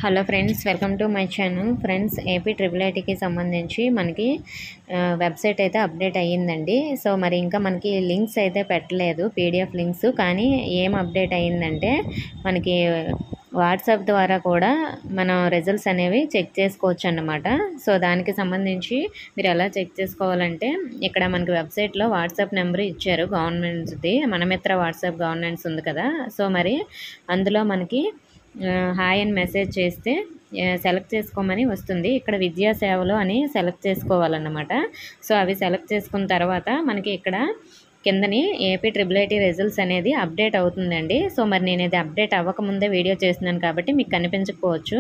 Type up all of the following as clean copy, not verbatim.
Hello friends, welcome to my channel. Friends, AP triple ఐటీకి సంబంధించి మనకి వెబ్సైట్ అయితే అప్డేట్ అయ్యిందండి. సో మరి ఇంకా మనకి లింక్స్ అయితే పెట్టలేదు, పీడిఎఫ్ లింక్స్. కానీ ఏం అప్డేట్ అయ్యిందంటే మనకి వాట్సాప్ ద్వారా కూడా మనం రిజల్ట్స్ అనేవి చెక్ చేసుకోవచ్చు అన్నమాట. సో దానికి సంబంధించి మీరు ఎలా చెక్ చేసుకోవాలంటే, ఇక్కడ మనకి వెబ్సైట్లో వాట్సాప్ నెంబర్ ఇచ్చారు గవర్నమెంట్ది, మనమిత్ర వాట్సాప్ గవర్నెన్స్ ఉంది కదా. సో మరి అందులో మనకి హాయ్ అని మెసేజ్ చేస్తే సెలెక్ట్ చేసుకోమని వస్తుంది. ఇక్కడ విద్యా సేవలు అని సెలెక్ట్ చేసుకోవాలన్నమాట. సో అవి సెలెక్ట్ చేసుకున్న తర్వాత మనకి ఇక్కడ కిందని ఏపీ ట్రిపుల్ ఐటీ రిజల్ట్స్ అనేది అప్డేట్ అవుతుందండి. సో మరి నేను ఇది అప్డేట్ అవ్వకముందే వీడియో చేస్తున్నాను కాబట్టి మీకు కనిపించకపోవచ్చు.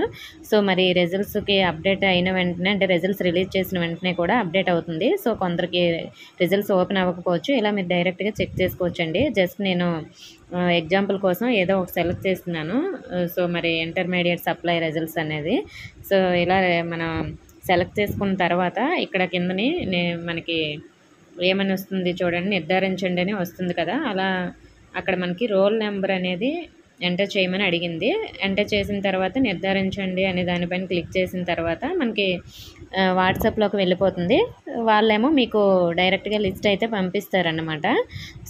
సో మరి రిజల్ట్స్కి అప్డేట్ అయిన వెంటనే, అంటే రిజల్ట్స్ రిలీజ్ చేసిన వెంటనే కూడా అప్డేట్ అవుతుంది. సో కొందరికి రిజల్ట్స్ ఓపెన్ అవ్వకపోవచ్చు, ఇలా మీరు డైరెక్ట్గా చెక్ చేసుకోవచ్చండి. జస్ట్ నేను ఎగ్జాంపుల్ కోసం ఏదో ఒక సెలెక్ట్ చేస్తున్నాను. సో మరి ఇంటర్మీడియట్ సప్లై రిజల్ట్స్ అనేది. సో ఇలా మనం సెలెక్ట్ చేసుకున్న తర్వాత ఇక్కడ కిందని మనకి ఏమని వస్తుంది చూడండి, నిర్ధారించండి అని వస్తుంది కదా. అలా అక్కడ మనకి రోల్ నెంబర్ అనేది ఎంటర్ చేయమని అడిగింది. ఎంటర్ చేసిన తర్వాత నిర్ధారించండి అనే దానిపైన క్లిక్ చేసిన తర్వాత మనకి వాట్సాప్లోకి వెళ్ళిపోతుంది. వాళ్ళేమో మీకు డైరెక్ట్గా లిస్ట్ అయితే పంపిస్తారన్నమాట.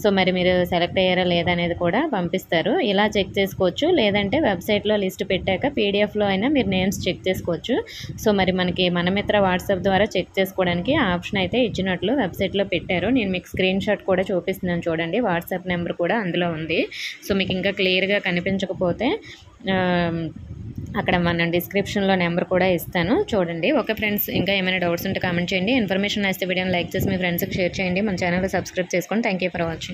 సో మరి మీరు సెలెక్ట్ అయ్యారా లేదా అనేది కూడా పంపిస్తారు. ఇలా చెక్ చేసుకోవచ్చు. లేదంటే వెబ్సైట్లో లిస్ట్ పెట్టాక పీడిఎఫ్లో అయినా మీరు నేమ్స్ చెక్ చేసుకోవచ్చు. సో మరి మనకి మనమిత్ర వాట్సాప్ ద్వారా చెక్ చేసుకోవడానికి ఆప్షన్ అయితే ఇచ్చినట్లు వెబ్సైట్లో పెట్టారు. నేను మీకు స్క్రీన్ షాట్ కూడా చూపిస్తున్నాను చూడండి. వాట్సాప్ నెంబర్ కూడా అందులో ఉంది. సో మీకు ఇంకా క్లియర్గా కనిపించకపోతే అక్కడ మన డిస్క్రిప్షన్లో నెంబర్ కూడా ఇస్తాను చూడండి. ఓకే ఫ్రెండ్స్, ఇంకా ఏమైనా డౌట్స్ ఉంటే కామెంట్ చేయండి. ఇన్ఫర్మేషన్ నచ్చితే వీడియోని లైక్ చేసి మీ ఫ్రెండ్స్కి షేర్ చేయండి. మన ఛానల్ సబ్స్క్రైబ్ చేసుకోండి. Thank you for watching.